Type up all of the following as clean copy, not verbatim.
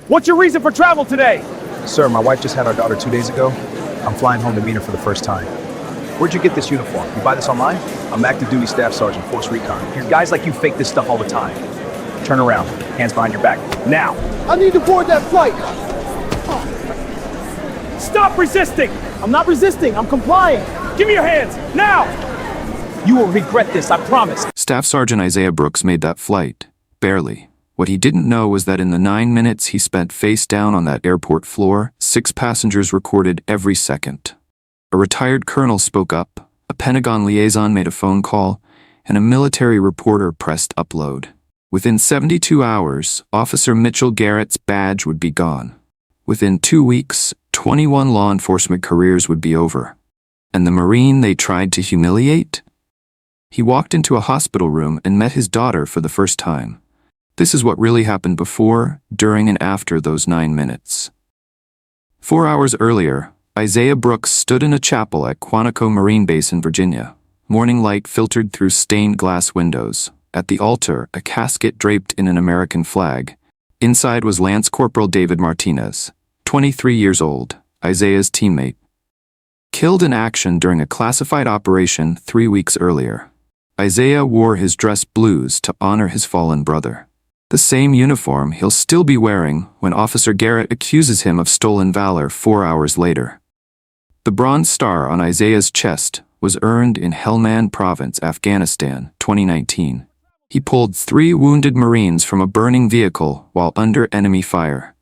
What's your reason for travel today? Sir, my wife just had our daughter 2 days ago. I'm flying home to meet her for the first time. Where'd you get this uniform? You buy this online? I'm active duty staff sergeant, Force Recon. Guys like you fake this stuff all the time. Turn around, hands behind your back, now. I need to board that flight. Stop resisting! I'm not resisting, I'm complying. Give me your hands, now! You will regret this, I promise. Staff Sergeant Isaiah Brooks made that flight. Barely. What he didn't know was that in the 9 minutes he spent face down on that airport floor, 6 passengers recorded every second. A retired colonel spoke up, a Pentagon liaison made a phone call, and a military reporter pressed upload. Within 72 hours, Officer Mitchell Garrett's badge would be gone. Within 2 weeks, 21 law enforcement careers would be over. And the Marine they tried to humiliate? He walked into a hospital room and met his daughter for the first time. This is what really happened before, during, and after those 9 minutes. 4 hours earlier, Isaiah Brooks stood in a chapel at Quantico Marine Base in Virginia. Morning light filtered through stained glass windows. At the altar, a casket draped in an American flag. Inside was Lance Corporal David Martinez, 23 years old, Isaiah's teammate. Killed in action during a classified operation 3 weeks earlier. Isaiah wore his dress blues to honor his fallen brother. The same uniform he'll still be wearing when Officer Garrett accuses him of stolen valor 4 hours later. The bronze star on Isaiah's chest was earned in Helmand Province, Afghanistan, 2019. He pulled 3 wounded Marines from a burning vehicle while under enemy fire.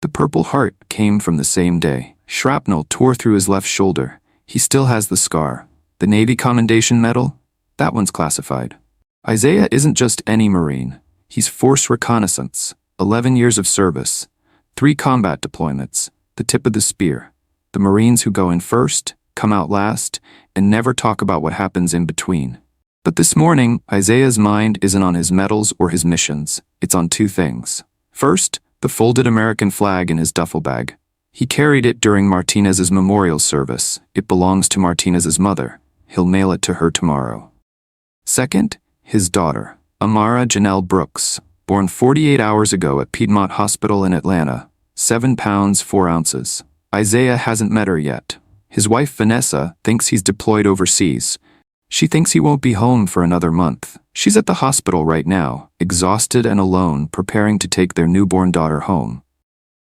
The Purple Heart came from the same day. Shrapnel tore through his left shoulder. He still has the scar. The Navy Commendation Medal? That one's classified. Isaiah isn't just any Marine. He's Force Reconnaissance, 11 years of service, 3 combat deployments, the tip of the spear. The Marines who go in first, come out last, and never talk about what happens in between. But this morning, Isaiah's mind isn't on his medals or his missions. It's on 2 things. First, the folded American flag in his duffel bag. He carried it during Martinez's memorial service. It belongs to Martinez's mother. He'll mail it to her tomorrow. Second, his daughter, Amara Janelle Brooks, born 48 hours ago at Piedmont Hospital in Atlanta, 7 pounds 4 ounces. Isaiah hasn't met her yet. His wife Vanessa thinks he's deployed overseas. She thinks he won't be home for another month. She's at the hospital right now, exhausted and alone, preparing to take their newborn daughter home.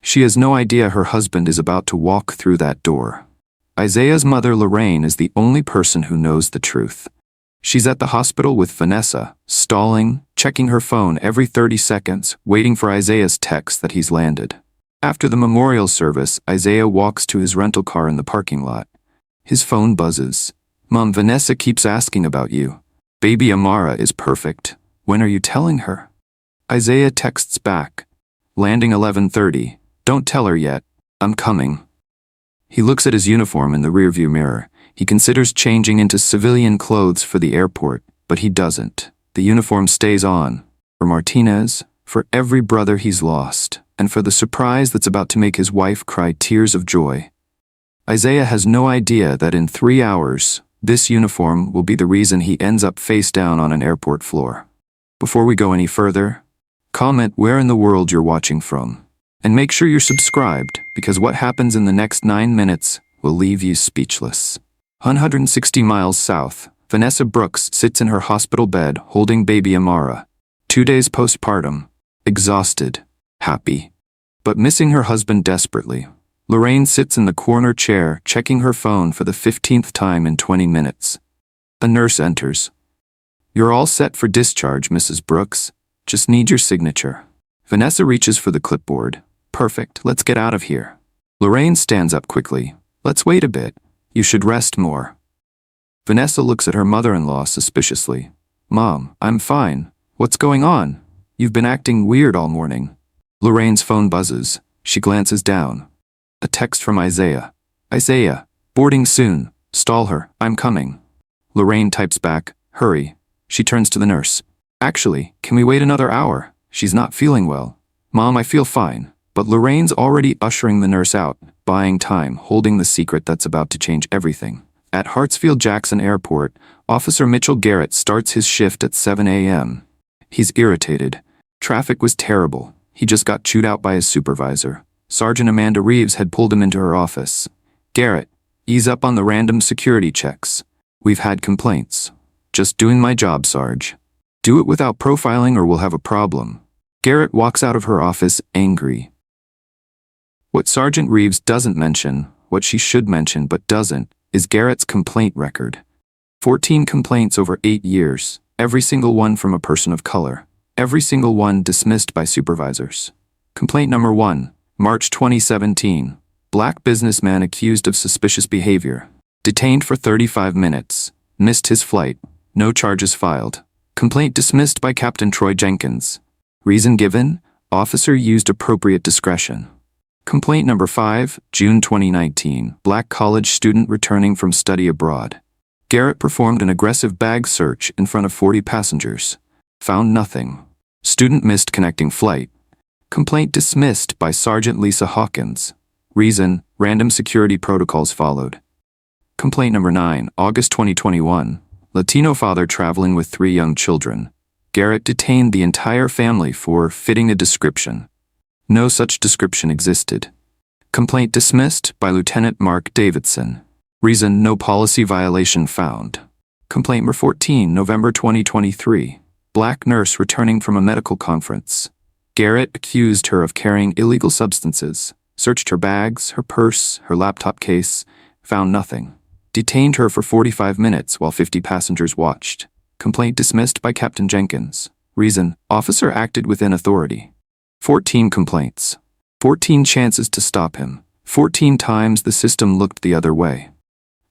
She has no idea her husband is about to walk through that door. Isaiah's mother, Lorraine, is the only person who knows the truth. She's at the hospital with Vanessa, stalling, checking her phone every 30 seconds, waiting for Isaiah's text that he's landed. After the memorial service, Isaiah walks to his rental car in the parking lot. His phone buzzes. "Mom, Vanessa keeps asking about you. Baby Amara is perfect. When are you telling her?" Isaiah texts back. "Landing 11:30. Don't tell her yet. I'm coming." He looks at his uniform in the rearview mirror. He considers changing into civilian clothes for the airport, but he doesn't. The uniform stays on. For Martinez, for every brother he's lost, and for the surprise that's about to make his wife cry tears of joy. Isaiah has no idea that in 3 hours, this uniform will be the reason he ends up face down on an airport floor. Before we go any further, comment where in the world you're watching from. And make sure you're subscribed, because what happens in the next 9 minutes will leave you speechless. 160 miles south, Vanessa Brooks sits in her hospital bed holding baby Amara. 2 days postpartum, exhausted, happy, but missing her husband desperately. Lorraine sits in the corner chair checking her phone for the 15th time in 20 minutes. A nurse enters. "You're all set for discharge, Mrs. Brooks. Just need your signature." Vanessa reaches for the clipboard. "Perfect, let's get out of here." Lorraine stands up quickly. "Let's wait a bit. You should rest more." Vanessa looks at her mother-in-law suspiciously. "Mom, I'm fine. What's going on? You've been acting weird all morning." Lorraine's phone buzzes. She glances down. A text from Isaiah. "Isaiah, boarding soon. Stall her, I'm coming." Lorraine types back, "Hurry." She turns to the nurse. "Actually, can we wait another hour? She's not feeling well." "Mom, I feel fine." But Lorraine's already ushering the nurse out, buying time, holding the secret that's about to change everything. At Hartsfield-Jackson Airport, Officer Mitchell Garrett starts his shift at 7 a.m. He's irritated. Traffic was terrible. He just got chewed out by his supervisor. Sergeant Amanda Reeves had pulled him into her office. Garrett, ease up on the random security checks. We've had complaints. Just doing my job, Sarge. Do it without profiling or we'll have a problem. Garrett walks out of her office angry. What Sergeant Reeves doesn't mention, what she should mention but doesn't, is Garrett's complaint record. 14 complaints over 8 years, every single one from a person of color. Every single one dismissed by supervisors. Complaint number 1, March 2017. Black businessman accused of suspicious behavior. Detained for 35 minutes. Missed his flight. No charges filed. Complaint dismissed by Captain Troy Jenkins. Reason given? Officer used appropriate discretion. Complaint number 5, June 2019. Black college student returning from study abroad. Garrett performed an aggressive bag search in front of 40 passengers. Found nothing. Student missed connecting flight. Complaint dismissed by Sergeant Lisa Hawkins. Reason, random security protocols followed. Complaint number 9, August 2021. Latino father traveling with 3 young children. Garrett detained the entire family for fitting a description. No such description existed. Complaint dismissed by Lieutenant Mark Davidson. Reason, no policy violation found. Complaint number 14, November 2023. Black nurse returning from a medical conference. Garrett accused her of carrying illegal substances. Searched her bags, her purse, her laptop case. Found nothing. Detained her for 45 minutes while 50 passengers watched. Complaint dismissed by Captain Jenkins. Reason, officer acted within authority. 14 complaints. 14 chances to stop him. 14 times the system looked the other way.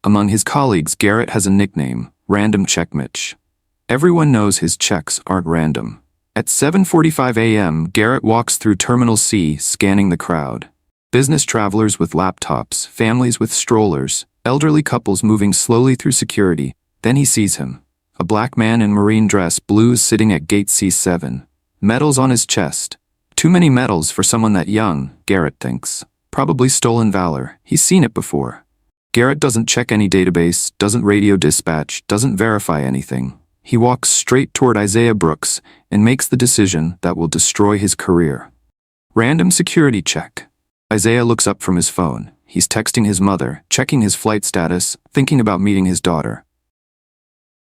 Among his colleagues, Garrett has a nickname, Random Check Mitch. Everyone knows his checks aren't random. At 7:45 a.m., Garrett walks through Terminal C, scanning the crowd. Business travelers with laptops, families with strollers, elderly couples moving slowly through security. Then he sees him. A black man in marine dress blues sitting at gate C7. Medals on his chest. Too many medals for someone that young, Garrett thinks. Probably stolen valor. He's seen it before. Garrett doesn't check any database, doesn't radio dispatch, doesn't verify anything. He walks straight toward Isaiah Brooks and makes the decision that will destroy his career. Random security check. Isaiah looks up from his phone. He's texting his mother, checking his flight status, thinking about meeting his daughter.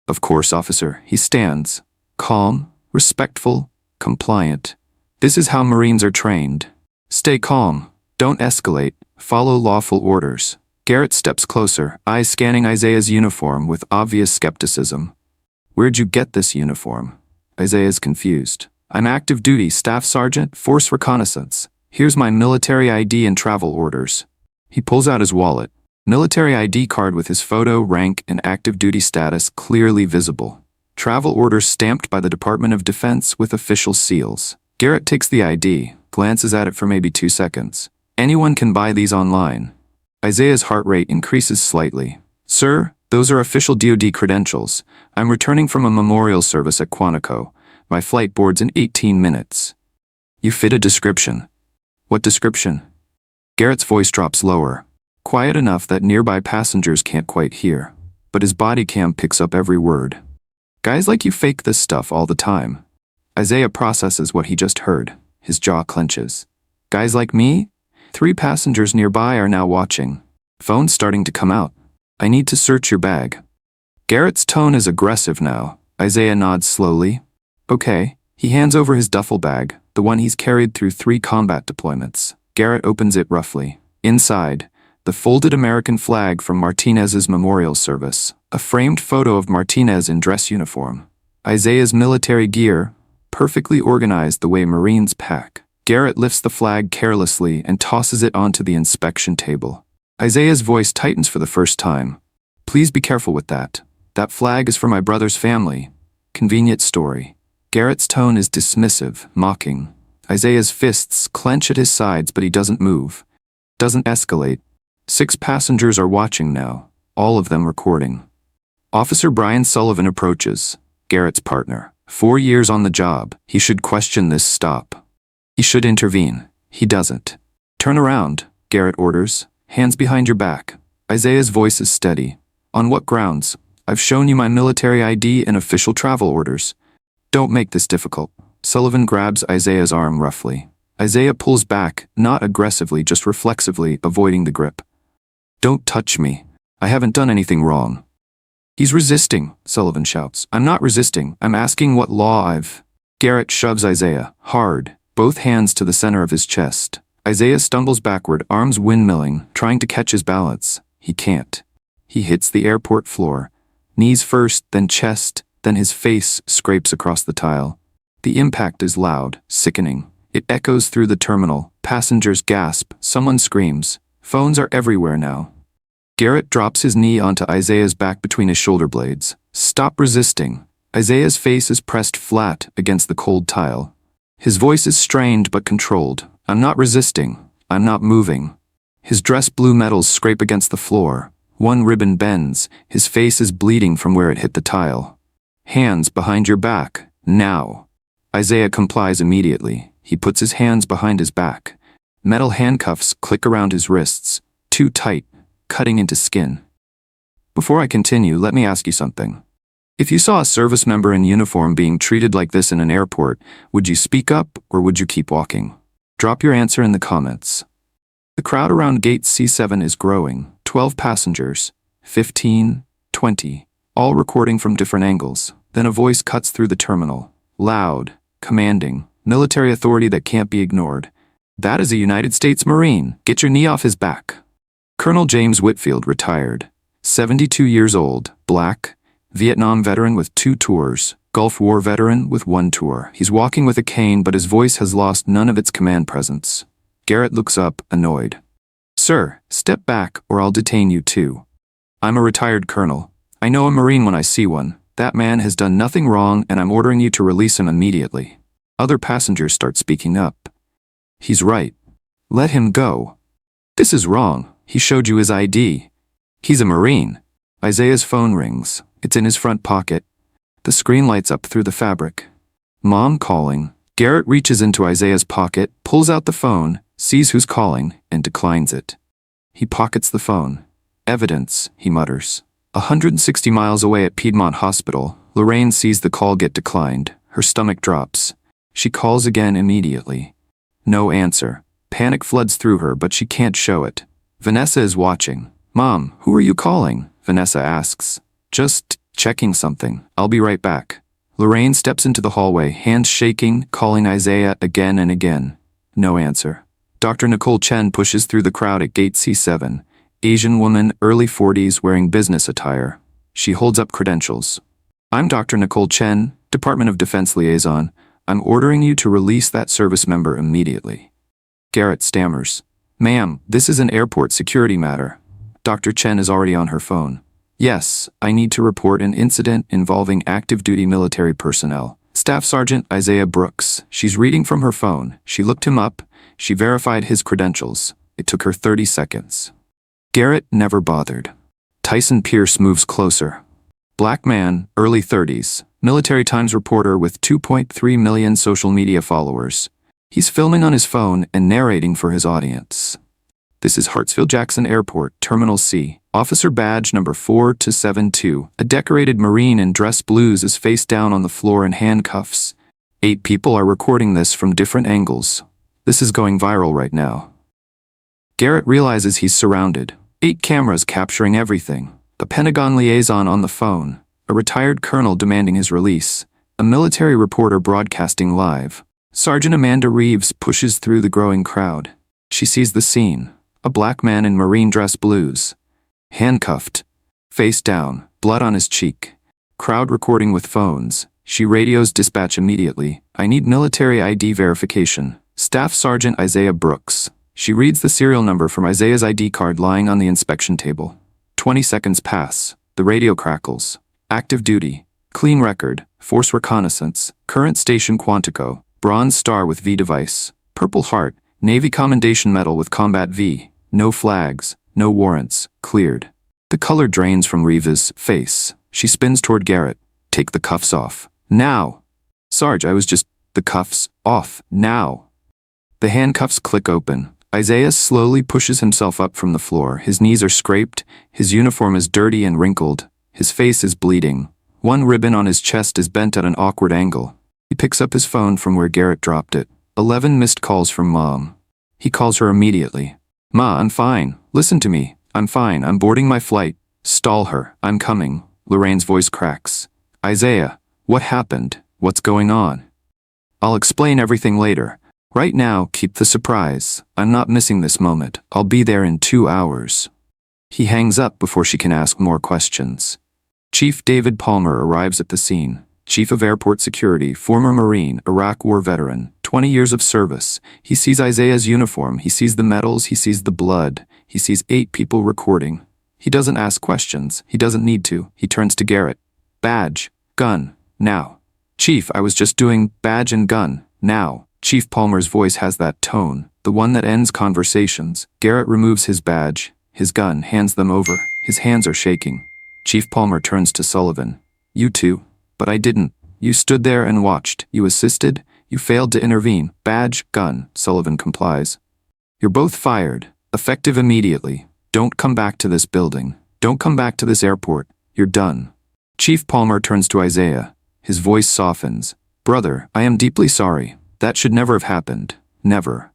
Of course, officer, he stands. Calm, respectful, compliant. This is how Marines are trained. Stay calm. Don't escalate. Follow lawful orders. Garrett steps closer, eyes scanning Isaiah's uniform with obvious skepticism. Where'd you get this uniform? Isaiah's confused. I'm active duty, Staff Sergeant, Force Reconnaissance. Here's my military ID and travel orders. He pulls out his wallet. Military ID card with his photo, rank, and active duty status clearly visible. Travel orders stamped by the Department of Defense with official seals. Garrett takes the ID, glances at it for maybe 2 seconds. Anyone can buy these online. Isaiah's heart rate increases slightly. Sir, those are official DoD credentials. I'm returning from a memorial service at Quantico. My flight boards in 18 minutes. You fit a description. What description? Garrett's voice drops lower. Quiet enough that nearby passengers can't quite hear. But his body cam picks up every word. Guys like you fake this stuff all the time. Isaiah processes what he just heard. His jaw clenches. Guys like me? 3 passengers nearby are now watching. Phone's starting to come out. I need to search your bag. Garrett's tone is aggressive now. Isaiah nods slowly. Okay. He hands over his duffel bag, the one he's carried through 3 combat deployments. Garrett opens it roughly. Inside, the folded American flag from Martinez's memorial service. A framed photo of Martinez in dress uniform. Isaiah's military gear, perfectly organized the way Marines pack. Garrett lifts the flag carelessly and tosses it onto the inspection table. Isaiah's voice tightens for the first time. Please be careful with that. That flag is for my brother's family. Convenient story. Garrett's tone is dismissive, mocking. Isaiah's fists clench at his sides, but he doesn't move. Doesn't escalate. 6 passengers are watching now, all of them recording. Officer Brian Sullivan approaches. Garrett's partner. 4 years on the job. He should question this stop. He should intervene. He doesn't. Turn around, Garrett orders. Hands behind your back. Isaiah's voice is steady. On what grounds? I've shown you my military ID and official travel orders. Don't make this difficult. Sullivan grabs Isaiah's arm roughly. Isaiah pulls back, not aggressively, just reflexively, avoiding the grip. "Don't touch me. I haven't done anything wrong." "He's resisting," Sullivan shouts. "I'm not resisting. I'm asking what law I've—" Garrett shoves Isaiah, hard, both hands to the center of his chest. Isaiah stumbles backward, arms windmilling, trying to catch his balance. He can't. He hits the airport floor. Knees first, then chest, then his face scrapes across the tile. The impact is loud, sickening. It echoes through the terminal. Passengers gasp. Someone screams. Phones are everywhere now. Garrett drops his knee onto Isaiah's back between his shoulder blades. "Stop resisting." Isaiah's face is pressed flat against the cold tile. His voice is strained but controlled. "I'm not resisting. I'm not moving." His dress blue metals scrape against the floor. One ribbon bends. His face is bleeding from where it hit the tile. "Hands behind your back. Now." Isaiah complies immediately. He puts his hands behind his back. Metal handcuffs click around his wrists, too tight, cutting into skin. "Before I continue, let me ask you something. If you saw a service member in uniform being treated like this in an airport, would you speak up or would you keep walking? Drop your answer in the comments." The crowd around gate C7 is growing. 12 passengers, 15, 20, all recording from different angles. Then a voice cuts through the terminal. Loud, commanding, military authority that can't be ignored. "That is a United States Marine. Get your knee off his back." Colonel James Whitfield, retired. 72 years old, black, Vietnam veteran with 2 tours, Gulf War veteran with 1 tour. He's walking with a cane, but his voice has lost none of its command presence. Garrett looks up, annoyed. "Sir, step back or I'll detain you too. I'm a retired colonel. I know a Marine when I see one. That man has done nothing wrong and I'm ordering you to release him immediately." Other passengers start speaking up. "He's right. Let him go." "This is wrong. He showed you his ID. He's a Marine." Isaiah's phone rings. It's in his front pocket. The screen lights up through the fabric. "Mom calling." Garrett reaches into Isaiah's pocket, pulls out the phone, sees who's calling, and declines it. He pockets the phone. "Evidence," he mutters. 160 miles away at Piedmont Hospital, Lorraine sees the call get declined. Her stomach drops. She calls again immediately. No answer. Panic floods through her, but she can't show it. Vanessa is watching. "Mom, who are you calling?" Vanessa asks. "Just checking something. I'll be right back." Lorraine steps into the hallway, hands shaking, calling Isaiah again and again. No answer. Dr. Nicole Chen pushes through the crowd at gate C7. Asian woman, early 40s, wearing business attire. She holds up credentials. "I'm Dr. Nicole Chen, Department of Defense Liaison. I'm ordering you to release that service member immediately." Garrett stammers. "Ma'am, this is an airport security matter." Dr. Chen is already on her phone. "Yes, I need to report an incident involving active duty military personnel. Staff Sergeant Isaiah Brooks." She's reading from her phone. She looked him up. She verified his credentials. It took her 30 seconds. Garrett never bothered. Tyson Pierce moves closer. Black man, early 30s, Military Times reporter with 2.3 million social media followers. He's filming on his phone and narrating for his audience. "This is Hartsfield-Jackson Airport, Terminal C. Officer badge number 4272. A decorated Marine in dress blues is face down on the floor in handcuffs. 8 people are recording this from different angles. This is going viral right now." Garrett realizes he's surrounded. 8 cameras capturing everything. A Pentagon liaison on the phone. A retired colonel demanding his release. A military reporter broadcasting live. Sergeant Amanda Reeves pushes through the growing crowd. She sees the scene. A black man in Marine dress blues. Handcuffed. Face down, blood on his cheek. Crowd recording with phones. She radios dispatch immediately. "I need military ID verification. Staff Sergeant Isaiah Brooks." She reads the serial number from Isaiah's ID card lying on the inspection table. 20 seconds pass. The radio crackles. "Active duty. Clean record. Force reconnaissance. Current station Quantico. Bronze star with V device. Purple heart. Navy Commendation Medal with Combat V. No flags. No warrants. Cleared." The color drains from Reeves' face. She spins toward Garrett. "Take the cuffs off. Now." "Sarge, I was just—" "The cuffs off. Now." The handcuffs click open. Isaiah slowly pushes himself up from the floor. His knees are scraped. His uniform is dirty and wrinkled. His face is bleeding. One ribbon on his chest is bent at an awkward angle. He picks up his phone from where Garrett dropped it. 11 missed calls from Mom. He calls her immediately. Ma, I'm fine. Listen to me. I'm fine. I'm boarding my flight. Stall her. I'm coming. Lorraine's voice cracks. Isaiah, what happened? What's going on? I'll explain everything later. Right now, keep the surprise. I'm not missing this moment. I'll be there in 2 hours. He hangs up before she can ask more questions. Chief David Palmer arrives at the scene. Chief of Airport Security, former Marine, Iraq War veteran, 20 years of service. He sees Isaiah's uniform, he sees the medals, he sees the blood. He sees 8 people recording. He doesn't ask questions. He doesn't need to. He turns to Garrett. Badge, gun, now. Chief, I was just doing badge and gun, now. Chief Palmer's voice has that tone, the one that ends conversations. Garrett removes his badge, his gun, hands them over. His hands are shaking. Chief Palmer turns to Sullivan. You too. But I didn't. You stood there and watched. You assisted. You failed to intervene. Badge, gun. Sullivan complies. You're both fired. Effective immediately. Don't come back to this building. Don't come back to this airport. You're done. Chief Palmer turns to Isaiah. His voice softens. Brother, I am deeply sorry. That should never have happened. Never.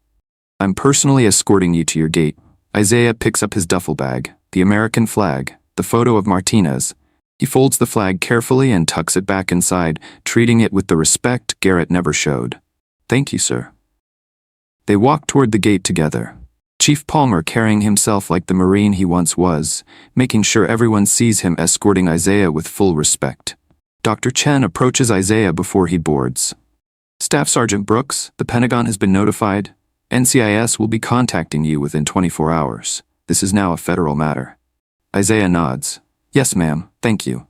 I'm personally escorting you to your gate. Isaiah picks up his duffel bag, the American flag, the photo of Martinez. He folds the flag carefully and tucks it back inside, treating it with the respect Garrett never showed. Thank you, sir. They walk toward the gate together. Chief Palmer carrying himself like the Marine he once was, making sure everyone sees him escorting Isaiah with full respect. Dr. Chen approaches Isaiah before he boards. Staff Sergeant Brooks, the Pentagon has been notified. NCIS will be contacting you within 24 hours. This is now a federal matter. Isaiah nods. Yes, ma'am, thank you.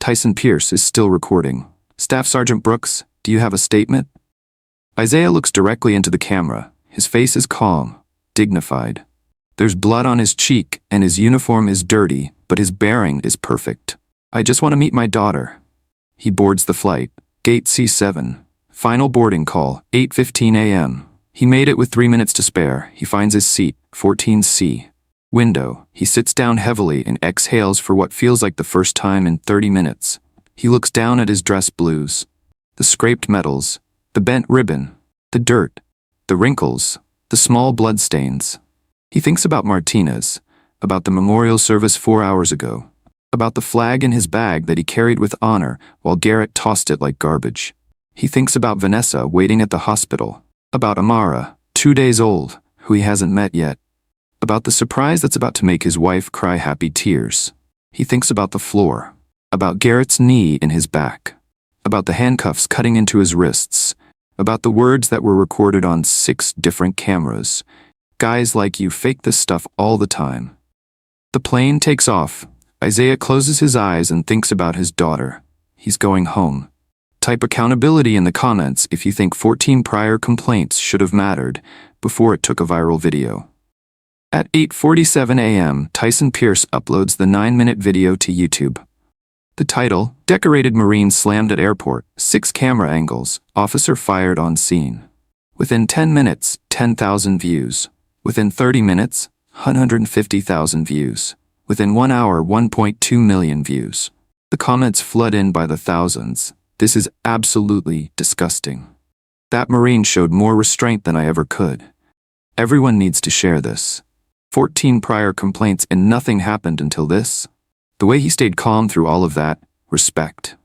Tyson Pierce is still recording. Staff Sergeant Brooks, do you have a statement? Isaiah looks directly into the camera. His face is calm, dignified. There's blood on his cheek, and his uniform is dirty, but his bearing is perfect. I just want to meet my daughter. He boards the flight. Gate C7. Final boarding call, 8:15 a.m. He made it with 3 minutes to spare. He finds his seat, 14C. Window. He sits down heavily and exhales for what feels like the first time in 30 minutes. He looks down at his dress blues. The scraped metals, the bent ribbon, the dirt, the wrinkles, the small blood stains. He thinks about Martinez, about the memorial service 4 hours ago, about the flag in his bag that he carried with honor while Garrett tossed it like garbage. He thinks about Vanessa waiting at the hospital, about Amara, 2 days old, who he hasn't met yet, about the surprise that's about to make his wife cry happy tears. He thinks about the floor, about Garrett's knee in his back, about the handcuffs cutting into his wrists, about the words that were recorded on 6 different cameras. Guys like you fake this stuff all the time. The plane takes off. Isaiah closes his eyes and thinks about his daughter. He's going home. Type accountability in the comments if you think 14 prior complaints should have mattered before it took a viral video. At 8:47 a.m., Tyson Pierce uploads the 9-minute video to YouTube. The title, Decorated Marine Slammed at Airport, 6 Camera Angles, Officer Fired on Scene. Within 10 minutes, 10,000 views. Within 30 minutes, 150,000 views. Within 1 hour, 1.2 million views. The comments flood in by the thousands. This is absolutely disgusting. That Marine showed more restraint than I ever could. Everyone needs to share this. 14 prior complaints and nothing happened until this. The way he stayed calm through all of that, respect.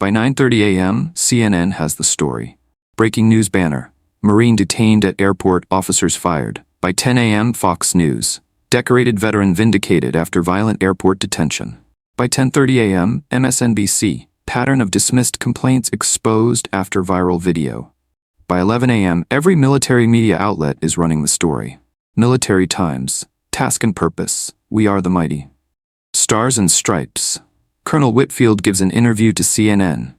By 9:30 a.m., CNN has the story. Breaking news banner. Marine detained at airport, officers fired. By 10 a.m., Fox News. Decorated veteran vindicated after violent airport detention. By 10:30 a.m., MSNBC. Pattern of dismissed complaints exposed after viral video. By 11 a.m., every military media outlet is running the story. Military Times. Task and Purpose. We Are the Mighty. Stars and Stripes. Colonel Whitfield gives an interview to CNN.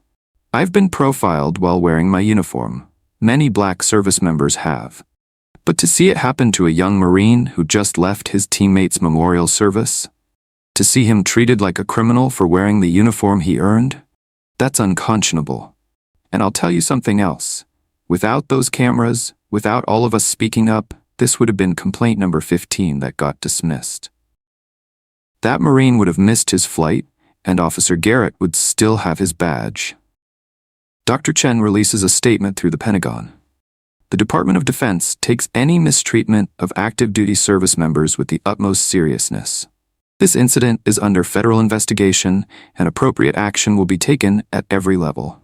I've been profiled while wearing my uniform. Many black service members have. But to see it happen to a young Marine who just left his teammates' memorial service, to see him treated like a criminal for wearing the uniform he earned, that's unconscionable. And I'll tell you something else. Without those cameras, without all of us speaking up, this would have been complaint number 15 that got dismissed. That Marine would have missed his flight, and Officer Garrett would still have his badge. Dr. Chen releases a statement through the Pentagon. The Department of Defense takes any mistreatment of active duty service members with the utmost seriousness. This incident is under federal investigation, and appropriate action will be taken at every level.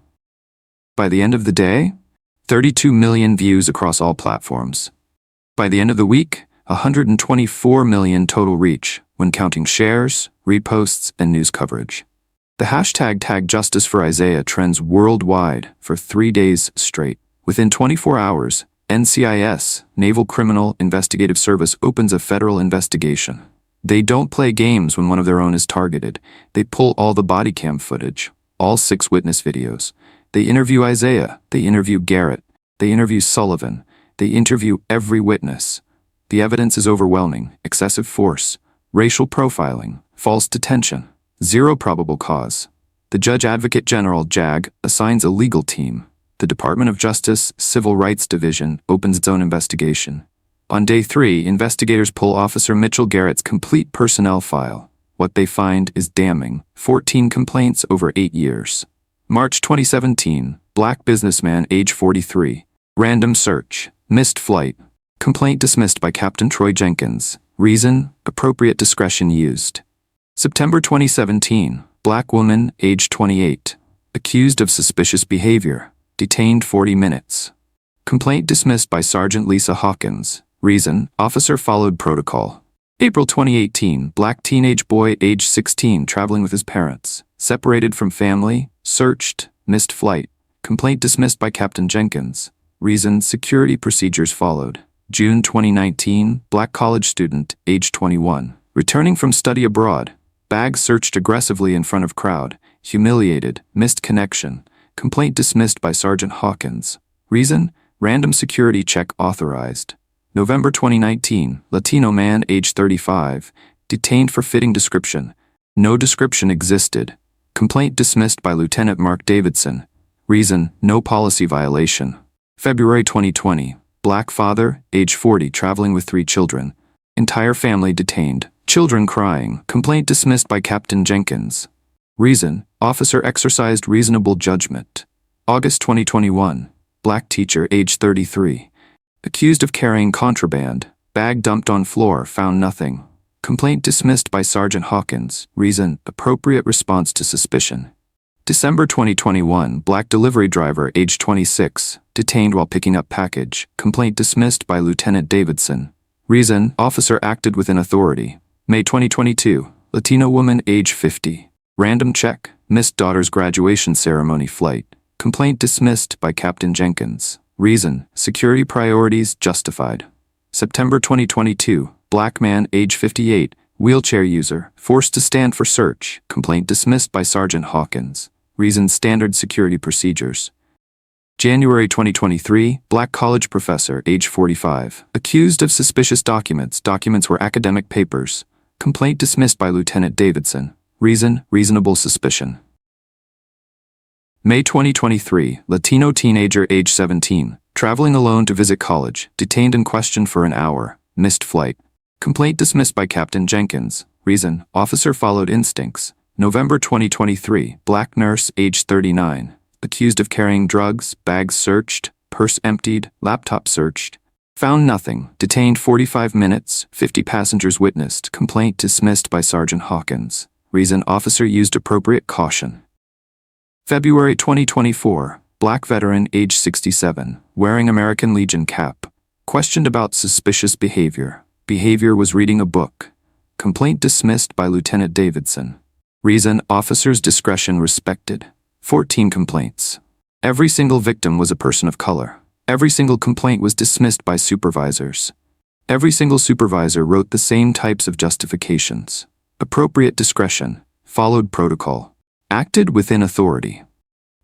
By the end of the day, 32 million views across all platforms. By the end of the week, 124 million total reach when counting shares, reposts, and news coverage. The hashtag Tag Justice for Isaiah trends worldwide for 3 days straight. Within 24 hours, NCIS, Naval Criminal Investigative Service, opens a federal investigation. They don't play games when one of their own is targeted. They pull all the Bodycam footage, all 6 witness videos. They interview Isaiah, they interview Garrett, they interview Sullivan, they interview every witness. The evidence is overwhelming: excessive force, racial profiling, false detention, zero probable cause. The Judge Advocate General, JAG, assigns a legal team. The Department of Justice Civil Rights Division opens its own investigation. On day 3, investigators pull Officer Mitchell Garrett's complete personnel file. What they find is damning: 14 complaints over 8 years. March 2017, black businessman, age 43. Random search, missed flight. Complaint dismissed by Captain Troy Jenkins. Reason: appropriate discretion used. September 2017, black woman, age 28. Accused of suspicious behavior. Detained 40 minutes. Complaint dismissed by Sergeant Lisa Hawkins. Reason: officer followed protocol. April 2018, black teenage boy, age 16, traveling with his parents. Separated from family, searched, missed flight. Complaint dismissed by Captain Jenkins. Reason: security procedures followed. June 2019, black college student, age 21. Returning from study abroad. Bag searched aggressively in front of crowd. Humiliated, missed connection. Complaint dismissed by Sergeant Hawkins. Reason: random security check authorized. November 2019, Latino man, age 35. Detained for fitting description. No description existed. Complaint dismissed by Lieutenant Mark Davidson. Reason: no policy violation. February 2020, black father, age 40, traveling with 3 children. Entire family detained. Children crying. Complaint dismissed by Captain Jenkins. Reason: officer exercised reasonable judgment. August 2021, black teacher, age 33. Accused of carrying contraband. Bag dumped on floor, found nothing. Complaint dismissed by Sergeant Hawkins. Reason: appropriate response to suspicion. December 2021, black delivery driver, age 26, detained while picking up package. Complaint dismissed by Lieutenant Davidson. Reason: officer acted within authority. May 2022, Latino woman, age 50. Random check, missed daughter's graduation ceremony flight. Complaint dismissed by Captain Jenkins. Reason: security priorities justified. September 2022, black man, age 58, wheelchair user, forced to stand for search. Complaint dismissed by Sergeant Hawkins. Reason: standard security procedures. January 2023, black college professor, age 45, accused of suspicious documents. Documents were academic papers. Complaint dismissed by Lieutenant Davidson. Reason: reasonable suspicion. May 2023, Latino teenager, age 17, traveling alone to visit college, detained and questioned for an hour, missed flight. Complaint dismissed by Captain Jenkins. Reason: officer followed instincts. November 2023, black nurse, age 39, accused of carrying drugs. Bags searched, purse emptied, laptop searched. Found nothing. Detained 45 minutes, 50 passengers witnessed. Complaint dismissed by Sergeant Hawkins. Reason: officer used appropriate caution. February 2024, black veteran, age 67, wearing American Legion cap. Questioned about suspicious behavior. Behavior was reading a book. Complaint dismissed by Lieutenant Davidson. Reason: officer's discretion respected. 14 complaints. Every single victim was a person of color. Every single complaint was dismissed by supervisors. Every single supervisor wrote the same types of justifications. Appropriate discretion. Followed protocol. Acted within authority.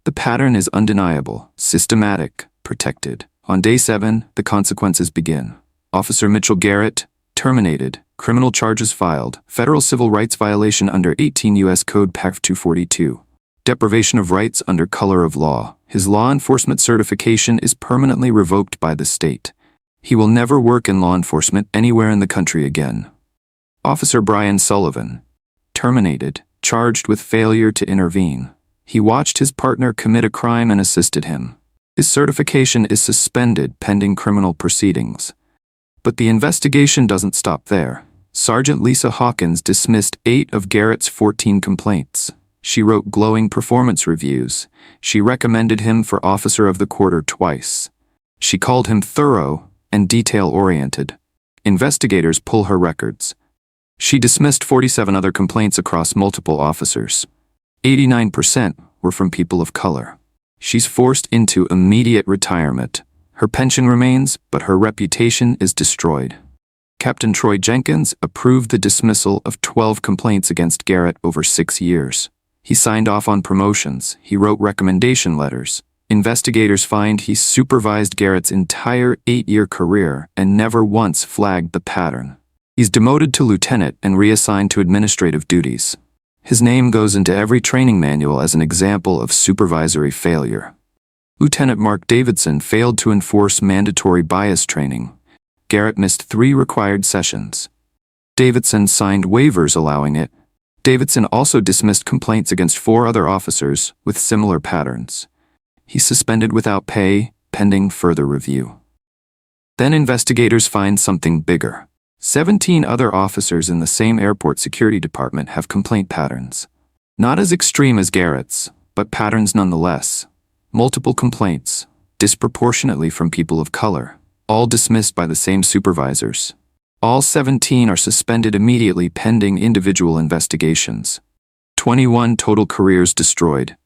The pattern is undeniable, systematic, protected. On day 7, the consequences begin. Officer Mitchell Garrett, terminated. Criminal charges filed. Federal civil rights violation under 18 U.S. Code Paragraph 242. Deprivation of rights under color of law. His law enforcement certification is permanently revoked by the state. He will never work in law enforcement anywhere in the country again. Officer Brian Sullivan, terminated. Charged with failure to intervene. He watched his partner commit a crime and assisted him. His certification is suspended pending criminal proceedings. But the investigation doesn't stop there. Sergeant Lisa Hawkins dismissed 8 of Garrett's 14 complaints. She wrote glowing performance reviews. She recommended him for Officer of the Quarter twice. She called him thorough and detail-oriented. Investigators pull her records. She dismissed 47 other complaints across multiple officers. 89% were from people of color. She's forced into immediate retirement. Her pension remains, but her reputation is destroyed. Captain Troy Jenkins approved the dismissal of 12 complaints against Garrett over 6 years. He signed off on promotions. He wrote recommendation letters. Investigators find he supervised Garrett's entire 8-year career and never once flagged the pattern. He's demoted to lieutenant and reassigned to administrative duties. His name goes into every training manual as an example of supervisory failure. Lieutenant Mark Davidson failed to enforce mandatory bias training. Garrett missed 3 required sessions. Davidson signed waivers allowing it. Davidson also dismissed complaints against 4 other officers with similar patterns. He's suspended without pay, pending further review. Then investigators find something bigger. 17 other officers in the same airport security department have complaint patterns. Not as extreme as Garrett's, but patterns nonetheless. Multiple complaints, disproportionately from people of color, all dismissed by the same supervisors. All 17 are suspended immediately pending individual investigations. 21 total careers destroyed.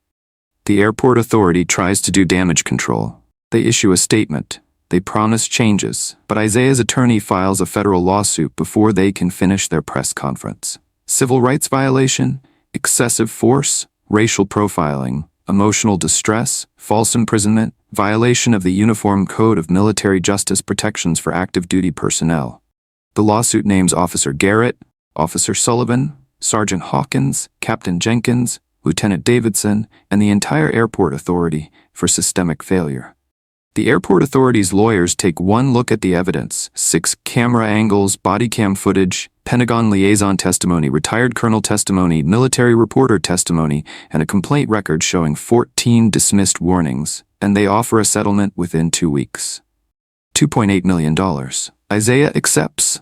The airport authority tries to do damage control. They issue a statement. They promise changes, but Isaiah's attorney files a federal lawsuit before they can finish their press conference. Civil rights violation, excessive force, racial profiling, emotional distress, false imprisonment, violation of the Uniform Code of Military Justice Protections for active duty personnel. The lawsuit names Officer Garrett, Officer Sullivan, Sergeant Hawkins, Captain Jenkins, Lieutenant Davidson, and the entire airport authority for systemic failure. The airport authority's lawyers take one look at the evidence: 6 camera angles, body cam footage, Pentagon liaison testimony, retired colonel testimony, military reporter testimony, and a complaint record showing 14 dismissed warnings, and they offer a settlement within 2 weeks. $2.8 million. Isaiah accepts.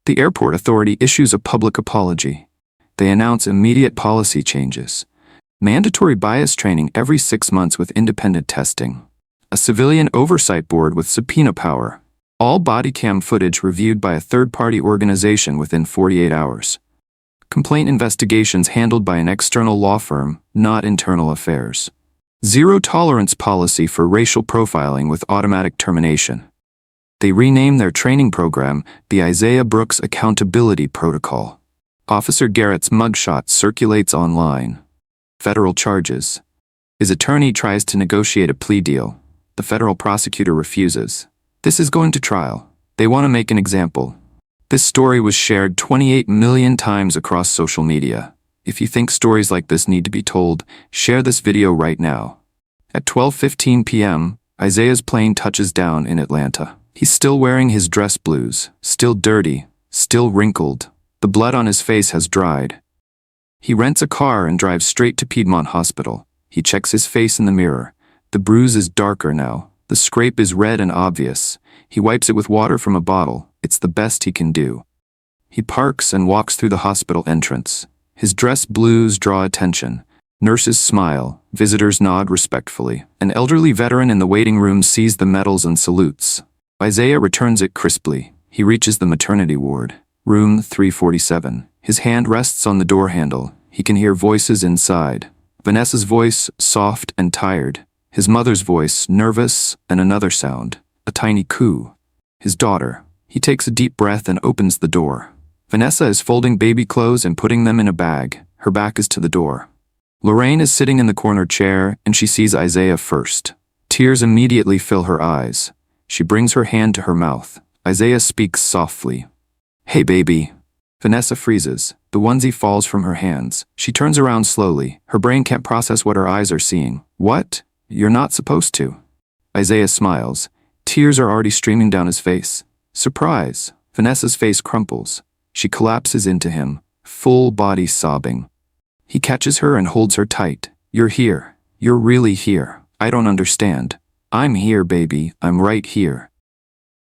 The airport authority issues a public apology. They announce immediate policy changes. Mandatory bias training every 6 months with independent testing. A civilian oversight board with subpoena power. All body cam footage reviewed by a third-party organization within 48 hours. Complaint investigations handled by an external law firm, not internal affairs. Zero tolerance policy for racial profiling with automatic termination. They rename their training program the Isaiah Brooks Accountability Protocol. Officer Garrett's mugshot circulates online. Federal charges. His attorney tries to negotiate a plea deal. The federal prosecutor refuses. This is going to trial. They want to make an example. This story was shared 28 million times across social media. If you think stories like this need to be told, share this video right now. At 12:15 p.m., Isaiah's plane touches down in Atlanta. He's still wearing his dress blues, still dirty, still wrinkled. The blood on his face has dried. He rents a car and drives straight to Piedmont Hospital. He checks his face in the mirror. The bruise is darker now. The scrape is red and obvious. He wipes it with water from a bottle. It's the best he can do. He parks and walks through the hospital entrance. His dress blues draw attention. Nurses smile. Visitors nod respectfully. An elderly veteran in the waiting room sees the medals and salutes. Isaiah returns it crisply. He reaches the maternity ward. Room 347. His hand rests on the door handle. He can hear voices inside. Vanessa's voice, soft and tired. His mother's voice, nervous, and another sound, a tiny coo. His daughter. He takes a deep breath and opens the door. Vanessa is folding baby clothes and putting them in a bag. Her back is to the door. Lorraine is sitting in the corner chair, and she sees Isaiah first. Tears immediately fill her eyes. She brings her hand to her mouth. Isaiah speaks softly. "Hey, baby." Vanessa freezes. The onesie falls from her hands. She turns around slowly. Her brain can't process what her eyes are seeing. "What? You're not supposed to." Isaiah smiles. Tears are already streaming down his face. Surprise. Vanessa's face crumples. She collapses into him, full body sobbing. He catches her and holds her tight. "You're here. You're really here. I don't understand." I'm here, baby, I'm right here.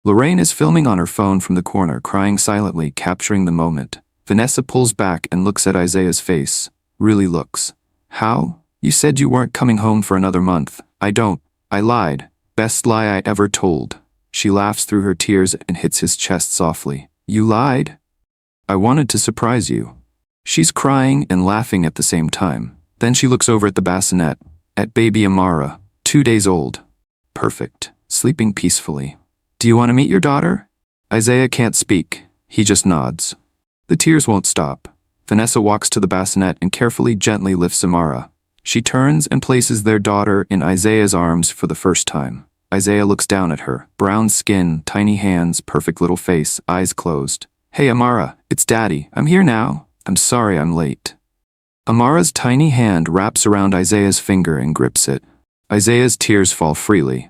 Lorraine is filming on her phone from the corner, crying silently, capturing the moment. Vanessa pulls back and looks at Isaiah's face. Really looks. How? You said you weren't coming home for another month. I lied. Best lie I ever told. She laughs through her tears and hits his chest softly. You lied? I wanted to surprise you. She's crying and laughing at the same time. Then she looks over at the bassinet, at baby Amara, 2 days old. Perfect, sleeping peacefully. Do you want to meet your daughter? Isaiah can't speak. He just nods. The tears won't stop. Vanessa walks to the bassinet and carefully, gently lifts Amara. She turns and places their daughter in Isaiah's arms for the first time. Isaiah looks down at her. Brown skin, tiny hands, perfect little face, eyes closed. Hey Amara, it's Daddy. I'm here now. I'm sorry I'm late. Amara's tiny hand wraps around Isaiah's finger and grips it. Isaiah's tears fall freely.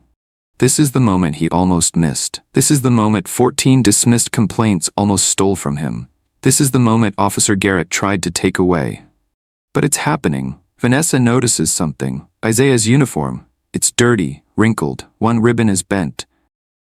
This is the moment he almost missed. This is the moment 14 dismissed complaints almost stole from him. This is the moment Officer Garrett tried to take away. But it's happening. Vanessa notices something. Isaiah's uniform. It's dirty, wrinkled, one ribbon is bent.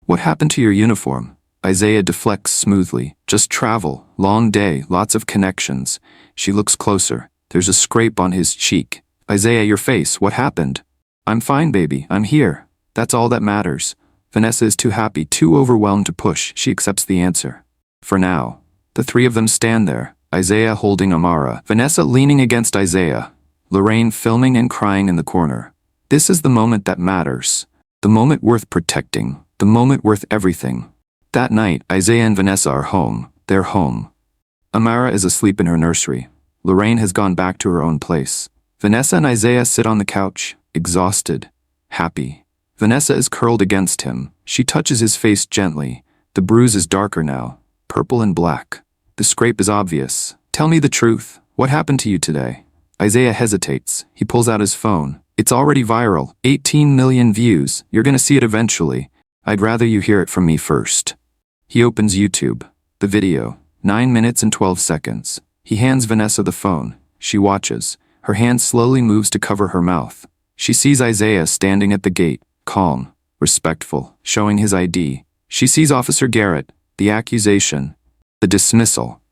What happened to your uniform? Isaiah deflects smoothly. Just travel, long day, lots of connections. She looks closer. There's a scrape on his cheek. Isaiah, your face, what happened? I'm fine, baby, I'm here. That's all that matters. Vanessa is too happy, too overwhelmed to push. She accepts the answer. For now. The three of them stand there. Isaiah holding Amara. Vanessa leaning against Isaiah. Lorraine filming and crying in the corner. This is the moment that matters. The moment worth protecting. The moment worth everything. That night, Isaiah and Vanessa are home. They're home. Amara is asleep in her nursery. Lorraine has gone back to her own place. Vanessa and Isaiah sit on the couch, exhausted, happy. Vanessa is curled against him. She touches his face gently. The bruise is darker now, purple and black. The scrape is obvious. Tell me the truth. What happened to you today? Isaiah hesitates. He pulls out his phone. It's already viral. 18 million views. You're gonna see it eventually. I'd rather you hear it from me first. He opens YouTube. The video. 9 minutes and 12 seconds. He hands Vanessa the phone. She watches. Her hand slowly moves to cover her mouth. She sees Isaiah standing at the gate, calm, respectful, showing his ID. She sees Officer Garrett, the accusation, the dismissal,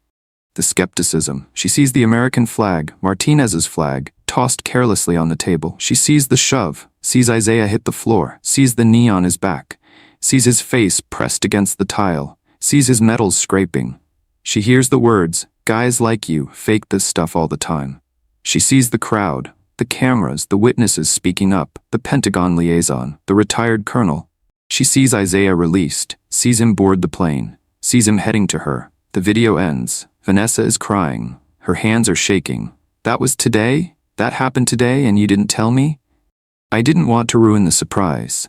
the skepticism. She sees the American flag, Martinez's flag, tossed carelessly on the table. She sees the shove, sees Isaiah hit the floor, sees the knee on his back, sees his face pressed against the tile, sees his medals scraping. She hears the words, guys like you fake this stuff all the time. She sees the crowd, the cameras, the witnesses speaking up, the Pentagon liaison, the retired colonel. She sees Isaiah released, sees him board the plane, sees him heading to her. The video ends. Vanessa is crying. Her hands are shaking. That was today? That happened today and you didn't tell me? I didn't want to ruin the surprise.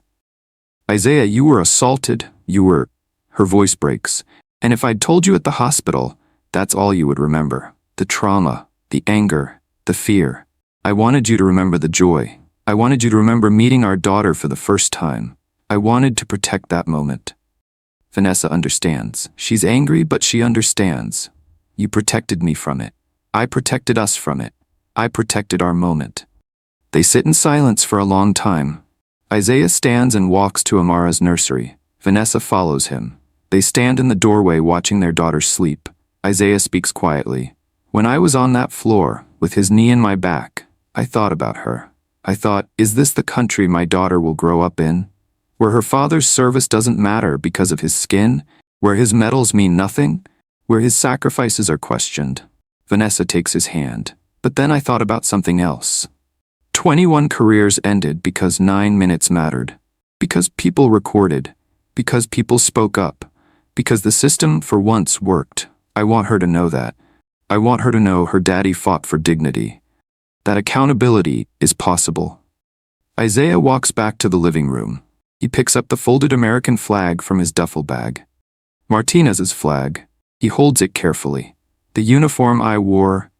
Isaiah, you were assaulted. Her voice breaks. And if I'd told you at the hospital, that's all you would remember. The trauma, the anger, the fear. I wanted you to remember the joy. I wanted you to remember meeting our daughter for the first time. I wanted to protect that moment. Vanessa understands. She's angry, but she understands. You protected me from it. I protected us from it. I protected our moment. They sit in silence for a long time. Isaiah stands and walks to Amara's nursery. Vanessa follows him. They stand in the doorway watching their daughter sleep. Isaiah speaks quietly. When I was on that floor, with his knee in my back, I thought about her. I thought, is this the country my daughter will grow up in? Where her father's service doesn't matter because of his skin? Where his medals mean nothing? Where his sacrifices are questioned? Vanessa takes his hand. But then I thought about something else. 21 careers ended because 9 minutes mattered. Because people recorded. Because people spoke up. Because the system for once worked. I want her to know that. I want her to know her daddy fought for dignity. That accountability is possible. Isaiah walks back to the living room. He picks up the folded American flag from his duffel bag. Martinez's flag. He holds it carefully. The uniform I wore.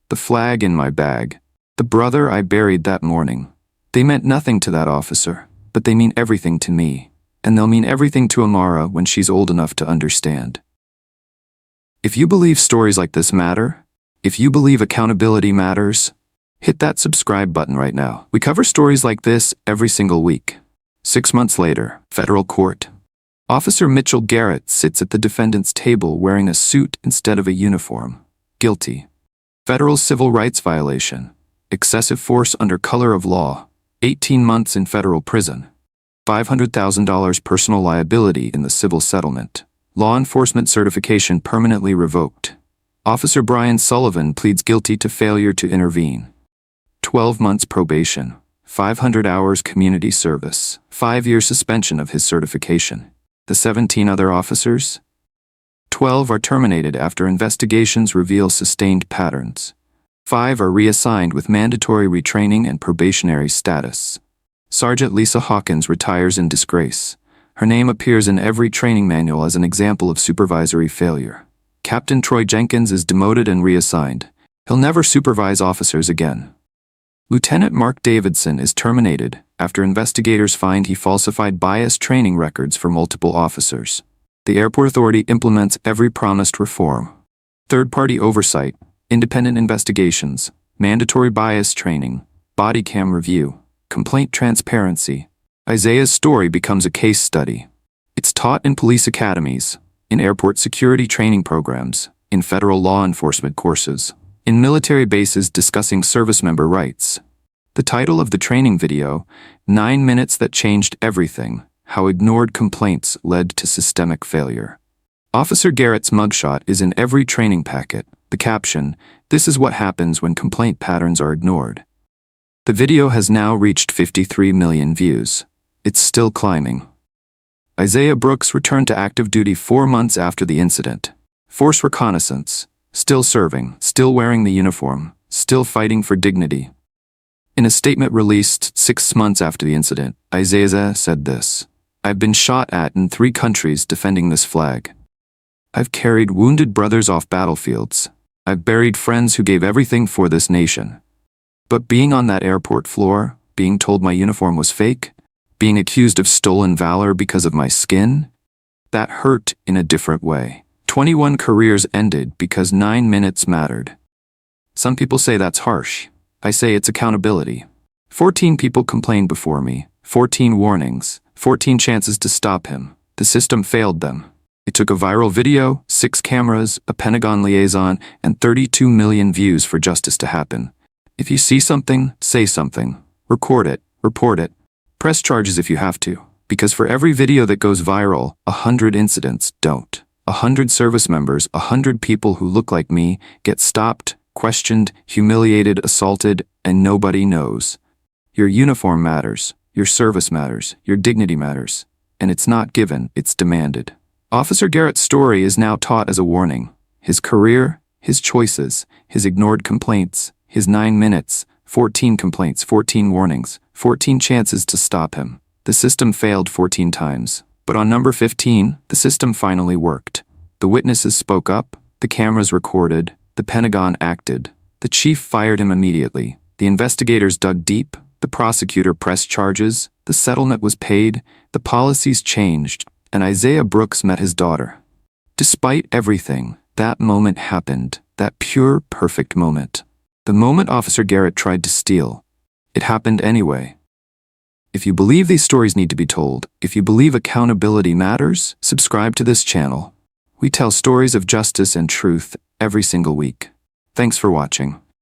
The flag in my bag. The brother I buried that morning. They meant nothing to that officer, but they mean everything to me. And they'll mean everything to Amara when she's old enough to understand. If you believe stories like this matter, if you believe accountability matters, hit that subscribe button right now. We cover stories like this every single week. 6 months later, federal court. Officer Mitchell Garrett sits at the defendant's table wearing a suit instead of a uniform. Guilty. Federal civil rights violation. Excessive force under color of law. 18 months in federal prison. $500,000 personal liability in the civil settlement. Law enforcement certification permanently revoked. Officer Brian Sullivan pleads guilty to failure to intervene. 12 months probation. 500 hours community service. 5-year suspension of his certification. The 17 other officers? 12 are terminated after investigations reveal sustained patterns. 5 are reassigned with mandatory retraining and probationary status. Sergeant Lisa Hawkins retires in disgrace. Her name appears in every training manual as an example of supervisory failure. Captain Troy Jenkins is demoted and reassigned. He'll never supervise officers again. Lieutenant Mark Davidson is terminated after investigators find he falsified biased training records for multiple officers. The airport authority implements every promised reform. Third-party oversight, independent investigations, mandatory bias training, bodycam review, complaint transparency. Isaiah's story becomes a case study. It's taught in police academies, in airport security training programs, in federal law enforcement courses, in military bases discussing service member rights. The title of the training video, 9 Minutes That Changed Everything, How Ignored Complaints Led to Systemic Failure. Officer Garrett's mugshot is in every training packet. The caption, "This is what happens when complaint patterns are ignored." The video has now reached 53 million views. It's still climbing. Isaiah Brooks returned to active duty 4 months after the incident. Force reconnaissance. Still serving, still wearing the uniform, still fighting for dignity. In a statement released 6 months after the incident, Isaiah said this: "I've been shot at in 3 countries defending this flag. I've carried wounded brothers off battlefields. I've buried friends who gave everything for this nation. But being on that airport floor, being told my uniform was fake, being accused of stolen valor because of my skin, that hurt in a different way. 21 careers ended because 9 minutes mattered." Some people say that's harsh. I say it's accountability. 14 people complained before me, 14 warnings, 14 chances to stop him. The system failed them. It took a viral video, 6 cameras, a Pentagon liaison, and 32 million views for justice to happen. If you see something, say something. Record it, report it. Press charges if you have to, because for every video that goes viral, 100 incidents don't. 100 service members, 100 people who look like me, get stopped, questioned, humiliated, assaulted, and nobody knows. Your uniform matters, your service matters, your dignity matters. And it's not given, it's demanded. Officer Garrett's story is now taught as a warning. His career, his choices, his ignored complaints, his 9 minutes, 14 complaints, 14 warnings, 14 chances to stop him. The system failed 14 times. But on number 15, the system finally worked. The witnesses spoke up, the cameras recorded, the Pentagon acted. The chief fired him immediately. The investigators dug deep, the prosecutor pressed charges, the settlement was paid, the policies changed, and Isaiah Brooks met his daughter. Despite everything, that moment happened, that pure, perfect moment. The moment Officer Garrett tried to steal. It happened anyway. If you believe these stories need to be told, if you believe accountability matters, subscribe to this channel. We tell stories of justice and truth every single week. Thanks for watching.